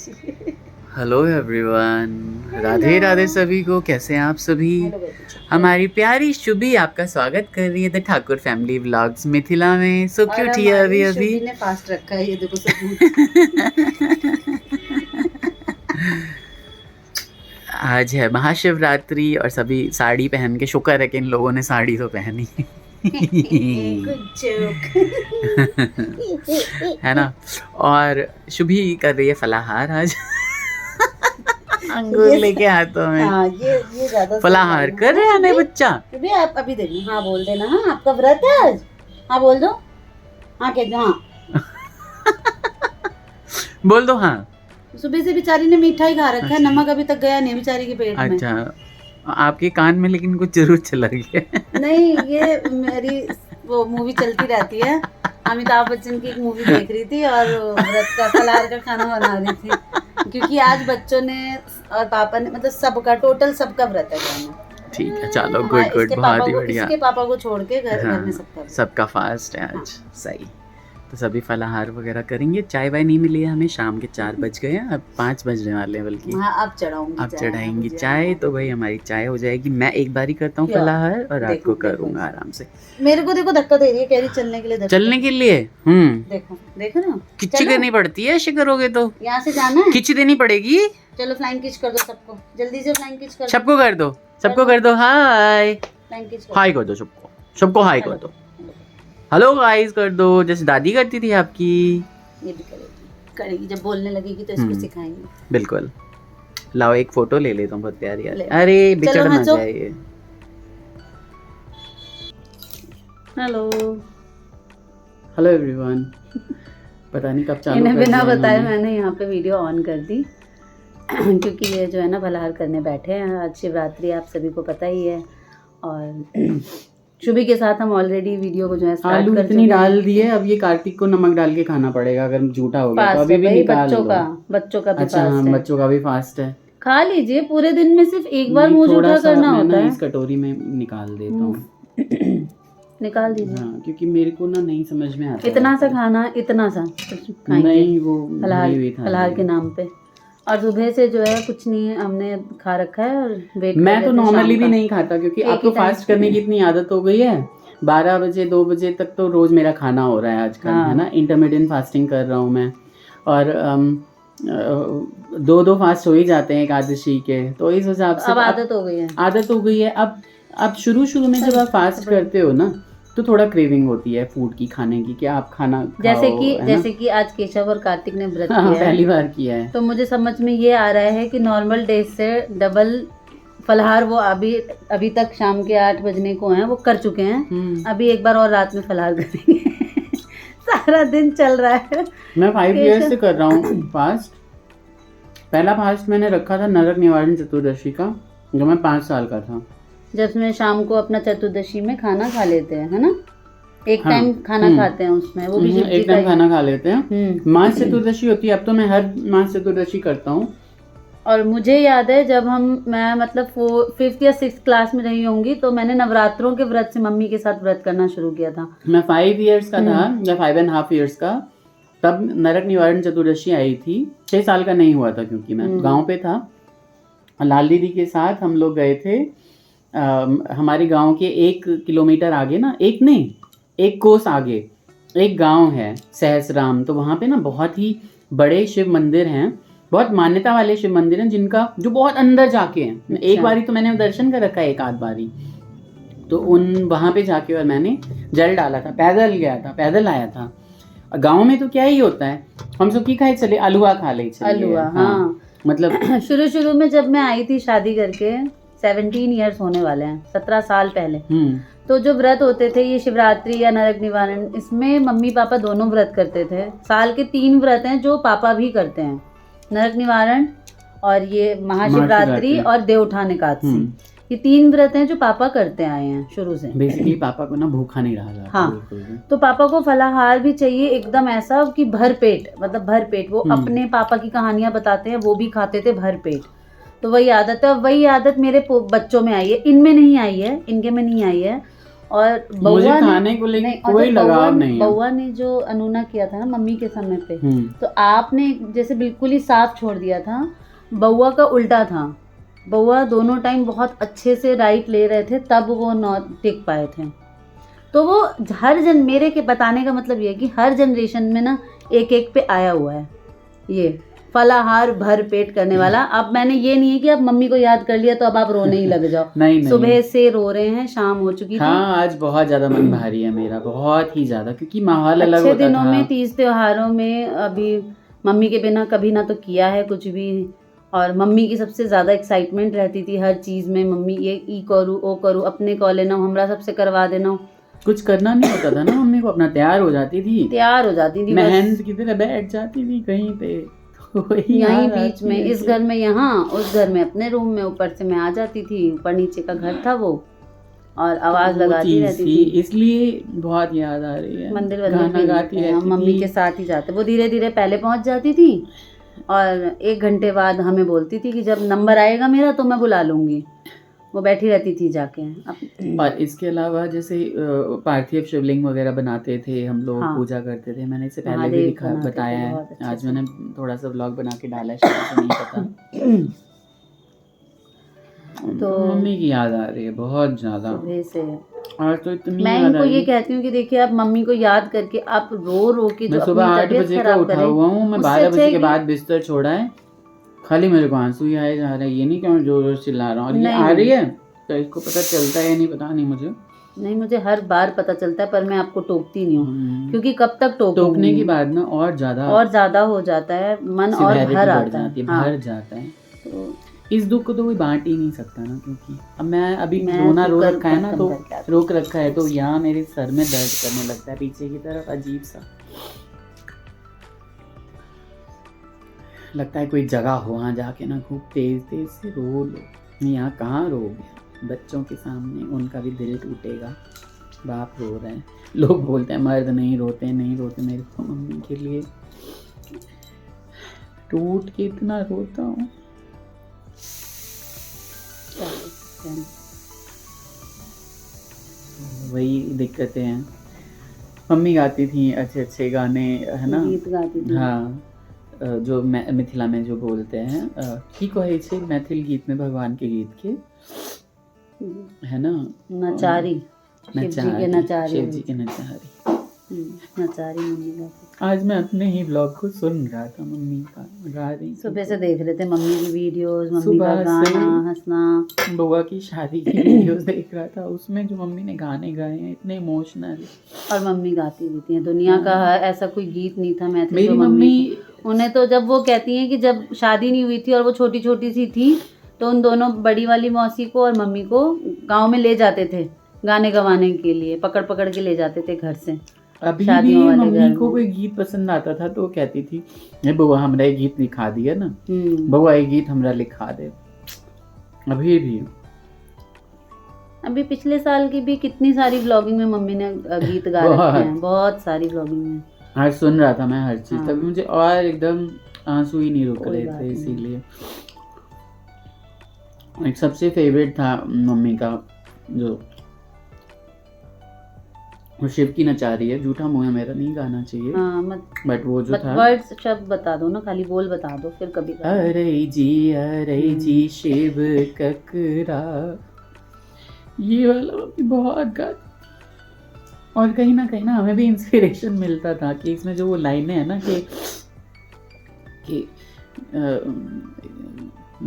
Hello everyone, Radhe Radhe सभी को। कैसे हैं आप सभी? हमारी प्यारी शुभी आपका स्वागत कर रही है the Thakur family vlogs Mithila में। सो क्यूट ही है अभी शुभी ने फास्ट रखा है, ये देखो सबूत। आज है महाशिवरात्रि और सभी साड़ी पहन के, शुक्र है कि इन लोगों ने साड़ी तो पहनी Good joke. है ना। और शुभी कर रही है फलाहार आज अंगूर लेके हाथों में। हाँ, ये ज्यादा फलाहार कर रहे हैं बच्चा। शुभी आप अभी देखो, हाँ बोल देना। हाँ, आपका व्रत है आज। हाँ बोल दो, हाँ कह दो, हाँ बोल दो हाँ। सुबह से बेचारी ने मीठा ही खा रखा है, नमक अभी तक गया नहीं बेचारी के पेट में। अच्छा, आपके कान में लेकिन कुछ जरूर चला गया। नहीं, ये मेरी वो मूवी चलती रहती है, अमिताभ बच्चन की एक मूवी देख रही थी और व्रत का फलाहार का खाना बना रही थी, क्योंकि आज बच्चों ने और पापा ने, मतलब सबका टोटल सबका व्रत है घर में। ठीक है, चलो गुड गुड, बहुत ही बढ़िया। इसके पापा को छोड़ के घर हाँ, में सबका फास्ट है आज। सही, तो सभी फलाहार वगैरह करेंगे। चाय वाय नहीं मिली है हमें, शाम के 4 बज गए हैं, अब 5 बजने वाले हैं बल्कि। हाँ, अब चढ़ाऊंगी, अब चढ़ाएंगी चाय, तो भाई हमारी चाय हो जाएगी। मैं एक बारी करता हूँ फलाहार और रात को करूँगा आराम से। मेरे को देखो धक्का दे रही है, कह रही चलने के लिए। चलने के लिए देखो देखो ना, किच्ची करनी पड़ती है। ऐसे करोगे तो यहाँ से जाना है, किच्ची देनी पड़ेगी। चलो फ्लाइंग किस कर दो सबको, जल्दी से फ्लाइंग किस कर दो। सबको कर दो, सबको कर दो हाय। फ्लाइंग किस हाय कर दो सबको, सबको हाय कर दो। हेलो गाइस कर दो, जैसे दादी करती थी आपकी। ये भी करेगी जब बोलने लगेगी तो इसको सिखाएंगे। बिल्कुल। लाओ एक फोटो ले लेता हूँ, बहुत प्यारी है। अरे बिचड़ ना जाए ये। Hello hello everyone. पता नहीं कब चालू इन्हें कर बिना दिया बताए इन्होंने। मैंने यहाँ पे वीडियो ऑन कर दी क्योंकि ये जो है ना फलाहार करने बैठे हैं। आज शिवरात्रि आप सभी को पता ही है, और शुभी के साथ हम ऑलरेडी वीडियो को जो है स्टार्ट आलू कर इतनी डाल दिए, अब ये कार्तिक को नमक डाल के खाना पड़ेगा अगर झूठा हो गया तो। अभी भी निकाल लो। बच्चों का भी अच्छा हाँ, फास्ट है। बच्चों का भी फास्ट है। खा लीजिए, पूरे दिन में सिर्फ एक बार मुंह जूठा करना होता है। इस कटोरी में निकाल देता हूँ। निकाल दीजिए। हाँ, क्योंकि मेरे को ना नहीं समझ में आता। इतना सा खाना, इतना सा नहीं, वो फलाहार के नाम पे। और सुबह से जो है कुछ नहीं हमने खा रखा है और वेट। मैं तो नॉर्मली भी नहीं खाता, क्योंकि आपको फास्ट करने की इतनी आदत हो गई है। 12 बजे 2 बजे तक तो रोज मेरा खाना हो रहा है आजकल। है ना, इंटरमीडिएट फास्टिंग कर रहा हूँ मैं। और 2 फास्ट हो ही जाते हैं एकादशी के, तो इस हिसाब से अब आदत हो गई है। अब शुरू में जब आप फास्ट करते हो ना, तो थोड़ा क्रेविंग होती है फूड की, खाने की, कि आप खाना जैसे कि आज केशव और कार्तिक ने व्रत किया है, पहली बार किया है। तो मुझे समझ में ये आ रहा है कि नॉर्मल डेज से डबल फलाहार वो अभी तक शाम के 8 बजने को हैं, वो कर चुके हैं। अभी एक बार और रात में फलाहार करेंगे। सारा दिन चल रहा है। मैं 5 इयर्स से कर रहा हूँ फास्ट। पहला फास्ट मैंने रखा था नरक निवारण चतुर्दशी का, जब मैं 5 साल का था। जब मैं शाम को अपना चतुर्दशी में खाना खा लेते हैं, है ना, एक टाइम खाना खाते हैं उसमें, वो भी एक टाइम खाना खा लेते हैं। मास चतुर्दशी होती है, अब तो मैं हर मास चतुर्दशी करता हूँ। और मुझे याद है जब मैं मतलब 5th या 6th क्लास में रही होंगी, तो मैंने नवरात्रों के व्रत से मम्मी के साथ व्रत करना शुरू किया था। मैं 5 इयर्स का था या 5.5 इयर्स का, तब नरक निवारण चतुर्दशी आई थी। 6 साल का नहीं हुआ था, क्योंकि मैं गांव पे था। लाल दीदी के साथ हम लोग गए थे। हमारे गांव के 1 किलोमीटर आगे ना, एक कोस आगे एक गांव है सहसराम। तो वहाँ पे ना बहुत ही बड़े शिव मंदिर हैं, बहुत मान्यता वाले शिव मंदिर हैं, जिनका जो बहुत अंदर जाके हैं। अच्छा। एक बारी तो मैंने दर्शन कर रखा है, एक आध बारी तो वहाँ पे जाके और मैंने जल डाला था। पैदल गया था, पैदल आया था। गाँव में तो क्या ही होता है, हम सब की खाए चले, अलुआ खा ले चले। अलुआ, हाँ। मतलब शुरू में जब मैं आई थी शादी करके, 17 इयर्स होने वाले हैं, 17 साल पहले, तो जो व्रत होते थे ये शिवरात्रि या नरक निवारण, इसमें मम्मी पापा दोनों व्रत करते थे। साल के 3 व्रत हैं जो पापा भी करते हैं, नरक निवारण और ये महाशिवरात्रि और देवउठान एकादशी। ये 3 व्रत हैं जो पापा करते आए हैं शुरू से। बेसिकली पापा को ना भूखा नहीं रहा जाता। हाँ, तो पापा को फलाहार भी चाहिए एकदम ऐसा कि भर पेट, मतलब भर पेट। वो अपने पापा की कहानियां बताते हैं, वो भी खाते थे भर पेट। तो वही आदत है, वही आदत मेरे बच्चों में आई है, इनमें नहीं आई है, इनके में नहीं आई है। और मुझे खाने को लेके कोई लगाव नहीं है। बउआ ने जो अनूना किया था ना मम्मी के समय पे, तो आपने जैसे बिल्कुल ही साफ छोड़ दिया था, बउआ का उल्टा था। बउआ दोनों टाइम बहुत अच्छे से राइट ले रहे थे, तब वो टिक पाए थे। तो वो मेरे के बताने का मतलब ये है कि हर जनरेशन में ना एक एक पे आया हुआ है ये फलाहार भर पेट करने वाला। अब मैंने ये नहीं है कि अब मम्मी को याद कर लिया तो अब आप रोने ही लग जाओ। नहीं सुबह से रो रहे हैं, शाम हो चुकी थी। हाँ, आज बहुत ज्यादा मन भारी है मेरा, बहुत ही ज्यादा, क्योंकि माहौल अलग होता था। अच्छे दिनों में, तीज त्योहारों में अभी मम्मी के बिना कभी ना तो किया है कुछ भी, और मम्मी की सबसे ज्यादा एक्साइटमेंट रहती थी हर चीज में। मम्मी ये ई करूँ ओ करूँ, अपने कॉल लेना, हमरा सबसे करवा देना। कुछ करना नहीं होता था ना, मम्मी को अपना तैयार हो जाती थी, मेहंद की तरह बैठ जाती थी कहीं पे, तो यहीं बीच में, इस घर में यहाँ, उस घर में अपने रूम में, ऊपर से मैं आ जाती थी, ऊपर नीचे का घर था वो, और आवाज लगाती रहती थी। इसलिए बहुत याद आ रही है। मंदिर गाना गाती रहती थी, मम्मी के साथ ही जाते। वो धीरे धीरे पहले पहुंच जाती थी और 1 घंटे बाद हमें बोलती थी कि जब नंबर आएगा मेरा तो मैं बुला लूंगी। वो बैठी रहती थी जाके। और इसके अलावा जैसे पार्थिव शिवलिंग वगैरह बनाते थे हम लोग, हाँ। पूजा करते थे। मैंने इससे पहले भी बताया है, आज मैंने थोड़ा सा व्लॉग बना के डाला है, शायद से नहीं पता। तो मम्मी की याद आ रही है बहुत ज्यादा से। और तो इतनी मैं इनको ये कहती हूँ कि देखिए आप मम्मी को याद करके आप रो के जो सुबह 8 बजे का उठा हुआ हूँ मैं, 12 बजे के बाद बिस्तर छोड़ा है, खाली मेरे को आंसू ही आए जा रहे हैं। ये नहीं कि मैं जोर जोर चिल्ला रहा हूँ, और ये आ रही है तो इसको पता चलता है नहीं, पता नहीं मुझे। नहीं, मुझे हर बार पता चलता है, पर मैं आपको टोकती नहीं हूँ, क्योंकि कब तक टोकने के बाद ना और ज्यादा हो जाता है मन, और भर आता है, भर जाता है। तो इस दुख को तो कोई बांट ही नहीं सकता ना, क्योंकि अब मैं अभी रोना रो रखा है ना, तो रोक रखा है, तो यहाँ मेरे सर में दर्द करने लगता है पीछे की तरफ, अजीब सा लगता है। कोई जगह हो वहाँ जाके ना खूब तेज तेज से रो लो। यहाँ कहाँ रोगे, बच्चों के सामने उनका भी दिल टूटेगा। बाप रो रहे हैं, लोग बोलते हैं मर्द नहीं रोते, नहीं रोते। मेरे को मम्मी के लिए टूट के इतना रोता हूँ। वही दिक्कतें हैं। मम्मी गाती थी अच्छे अच्छे गाने, है ना, गीत गाती थी। हाँ, जो मिथिला में जो बोलते हैं की कहे छे मैथिल गीत में, भगवान के गीत के, है ना, नचारी, शिव जी के नचारी। आज मैं अपने ही ब्लॉग को सुन रहा था, मम्मी का गा रही, सुबह से देख रहे थे मम्मी की वीडियोस, मम्मी का गाना, हंसना। बुआ की शादी की वीडियोस देख रहा था, उसमें जो मम्मी ने गाने गाए हैं इतने इमोशनल, और मम्मी गाती रहती हैं। दुनिया का ऐसा कोई गीत नहीं था मैथिली जो मम्मी, उन्हें तो जब वो कहती हैं कि जब शादी नहीं हुई थी और वो छोटी छोटी सी थी, तो उन दोनों बड़ी वाली मौसी को और मम्मी को गाँव में ले जाते थे गाने गवाने के लिए, पकड़ पकड़ के ले जाते थे घर से। अभी भी मम्मी को कोई गीत पसंद आता था तो वो कहती थी बउआ हमरा ये गीत लिखा दिया ना, बउआ ये गीत हमरा लिखा दे। अभी पिछले साल की भी कितनी सारी व्लॉगिंग में मम्मी ने गीत गा रखे हैं, बहुत सारी व्लॉगिंग में। आज सुन रहा था मैं हर चीज, तभी मुझे और एकदम आंसू ही नहीं रुक रहे थे। इसीलिए एक सबसे फेवरेट था मम्मी का जो शिव की नचारी है, झूठा मुँह है मेरा, नहीं गाना चाहिए, बट वो जो था, वर्ड्स शब्द बता दो ना, खाली बोल बता दो फिर कभी। अरे जी शिव ककरा, ये वाला बहुत गाती। और कहीं ना हमें भी इंस्पिरेशन मिलता था कि इसमें जो वो लाइनें है ना कि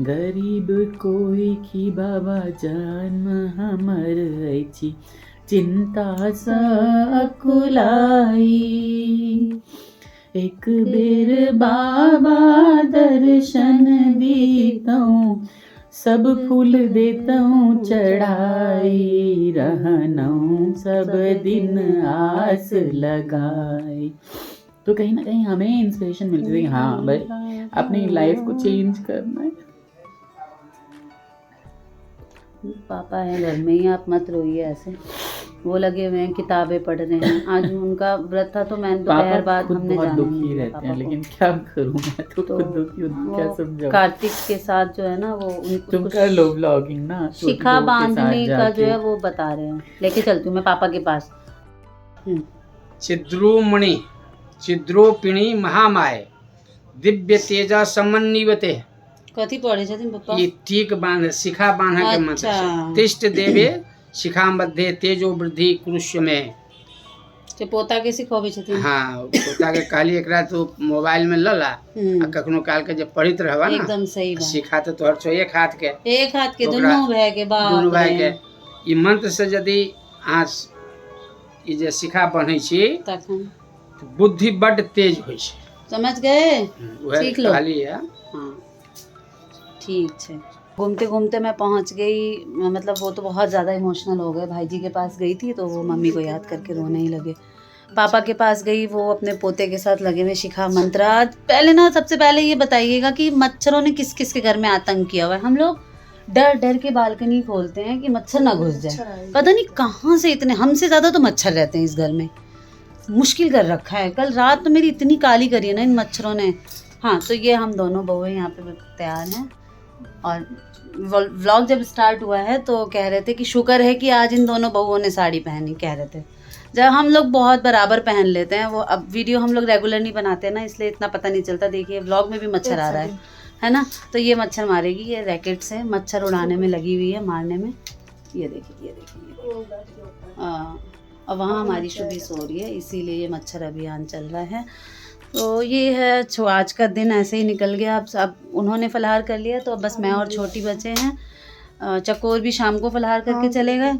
गरीब कोई की बाबा जान हमर अछि चिंता सकुलाई, एक बेर बाबा दर्शन दीतऊं, सब फूल देतऊं चढ़ाई, रहनऊं सब दिन आस लगाई। तो कहीं ना कहीं हमें इंस्पिरेशन मिलती थी, हाँ भाई अपनी लाइफ को चेंज करना है। पापा है घर में ही, आप मत रोइए ऐसे। वो लगे हुए हैं, किताबें पढ़ रहे हैं। आज उनका व्रत था तो मैंने दोपहर बाद खुद हमने बहुत जाना दुखी नहीं रहते हैं, पापा लेकिन क्या करूं मैं तो तो खुद दुखी हूं, क्या वो समझाऊं। कार्तिक के साथ जो है ना वो तुम उनको कर लो व्लॉगिंग ना, छोटी शिखा बहू के साथ बांधने का जो जाके। है वो बता रहे हैं। लेके चलती हूँ मैं पापा के पास। छिद्रोमणि छिद्रोपिणी महामाय दिव्य तेजा समन्विते। कथी पढ़े छथिन पप्पा? ये टीक बांध शिखा बांधा के मंत्र अच्छा। छै। तिष्ठ देवे शिखा मध्ये तेजो वृद्धि कुरुष्य में। जे पोता के सिखबै छथिन। हाँ, पोता के कहली एकरा तू मोबाइल में लला आ कखनो काल के जब पढ़ित रहबा ना एकदम सही बात। शिखा तो तोहर छो एक हाथ के ओकरा दोनों भाई के बाप दुनू भाई रे। के। ई मंत्र से यदि अहाँ ई जे शिखा बन्है छी तखन तो बुद्धि बड्ड तेज होइ छै। समझ गए? वह सीख लो। कहली है। हाँ ठीक है। घूमते घूमते मैं पहुंच गई, मतलब वो तो बहुत ज़्यादा इमोशनल हो गए। भाई जी के पास गई थी तो वो मम्मी को याद करके रोने ही लगे। पापा के पास गई, वो अपने पोते के साथ लगे हुए शिखा मंत्र। आज पहले ना सबसे पहले ये बताइएगा कि मच्छरों ने किस किस के घर में आतंक किया हुआ है। हम लोग डर डर के बालकनी खोलते हैं कि मच्छर ना घुस जाए। पता नहीं कहाँ से इतने, हमसे ज़्यादा तो मच्छर रहते हैं इस घर में। मुश्किल कर रखा है। कल रात तो मेरी इतनी काली करी है ना इन मच्छरों ने। हाँ तो ये हम दोनों बहुएं यहाँ पे तैयार हैं। और व्लॉग जब स्टार्ट हुआ है तो कह रहे थे कि शुक्र है कि आज इन दोनों बहुओं ने साड़ी पहनी, कह रहे थे। जब हम लोग बहुत बराबर पहन लेते हैं, वो अब वीडियो हम लोग रेगुलर नहीं बनाते हैं ना, इसलिए इतना पता नहीं चलता। देखिए व्लॉग में भी मच्छर आ रहा है ना। तो ये मच्छर मारेगी, ये रैकेट से मच्छर उड़ाने में लगी हुई है, मारने में। ये देखिए और वहाँ हमारी शुभी सो रही है, इसीलिए ये मच्छर अभियान चल रहा है। तो ये है आज का दिन ऐसे ही निकल गया। अब उन्होंने फलाहार कर लिया तो अब बस मैं और छोटी बचे हैं। चकोर भी शाम को फलाहार करके चले गए।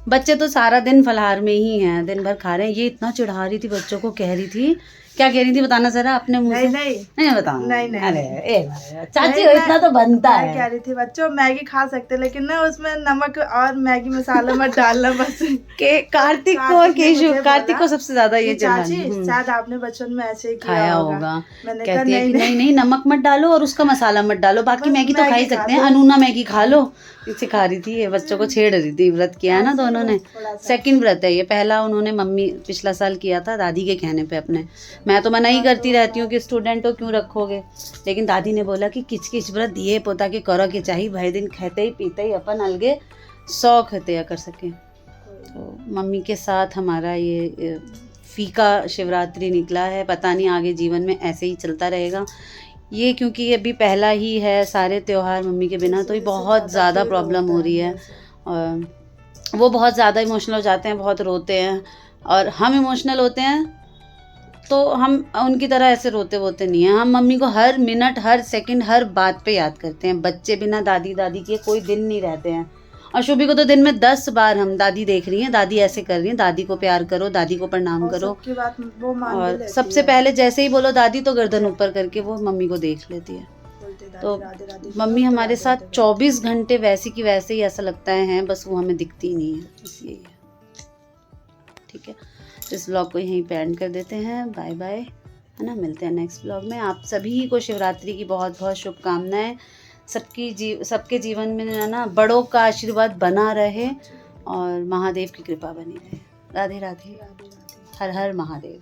बच्चे तो सारा दिन फलाहार में ही हैं, दिन भर खा रहे हैं। ये इतना चिढ़ा रही थी बच्चों को, कह रही थी, क्या कह रही थी बताना जरा अपने मुंह से। नहीं बताऊं। नहीं अरे एक बार चाची हो, इतना तो बनता है। कह रही थी बच्चों मैगी खा सकते लेकिन ना उसमें नमक और मैगी मसाला मत डालना बस। के कार्तिक को और केशु, कार्तिक को सबसे ज्यादा ये चाची शायद आपने बच्चों में ऐसे ही खाया होगा। मैंने कहती है कि नहीं नमक मत डालो और उसका मसाला मत डालो, बाकी मैगी तो खा ही सकते हैं, अनूना मैगी खा लो। सिखा रही थी, ये बच्चों को छेड़ रही थी। व्रत किया है ना दोनों ने, सेकंड व्रत है ये। पहला उन्होंने मम्मी पिछला साल किया था दादी के कहने पे अपने। मैं तो मना ही करती रहती हूँ कि स्टूडेंट हो क्यों रखोगे, लेकिन दादी ने बोला कि किच किच व्रत दिए पोता के करो के चाहिए, भाई दिन खेते ही पीते ही अपन अलगे शौक हत्या कर सके। तो मम्मी के साथ हमारा ये फीका शिवरात्रि निकला है। पता नहीं आगे जीवन में ऐसे ही चलता रहेगा ये, क्योंकि ये अभी पहला ही है सारे त्यौहार मम्मी के बिना, तो ये बहुत ज़्यादा प्रॉब्लम हो रही है। और वो बहुत ज़्यादा इमोशनल हो जाते हैं, बहुत रोते हैं, और हम इमोशनल होते हैं तो हम उनकी तरह ऐसे रोते वोते नहीं हैं। हम मम्मी को हर मिनट हर सेकंड हर बात पे याद करते हैं। बच्चे बिना दादी के कोई दिन नहीं रहते हैं। और शुभी को तो दिन में 10 बार हम दादी देख रही हैं, दादी ऐसे कर रही हैं, दादी को प्यार करो, दादी को प्रणाम करो। बात वो मान भी और लेती सबसे है। पहले जैसे ही बोलो दादी तो गर्दन ऊपर करके वो मम्मी को देख लेती है। तो मम्मी हमारे साथ 24 घंटे वैसी की वैसे ही ऐसा लगता है, बस वो हमें दिखती नहीं है, इसलिए। ठीक है, तो इस व्लॉग को यहीं पे एंड कर देते हैं। बाय बाय, है ना। मिलते हैं नेक्स्ट व्लॉग में। आप सभी को शिवरात्रि की बहुत बहुत शुभकामनाएं। सबके जीवन में ना बड़ों का आशीर्वाद बना रहे और महादेव की कृपा बनी रहे। राधे राधे। हर हर महादेव।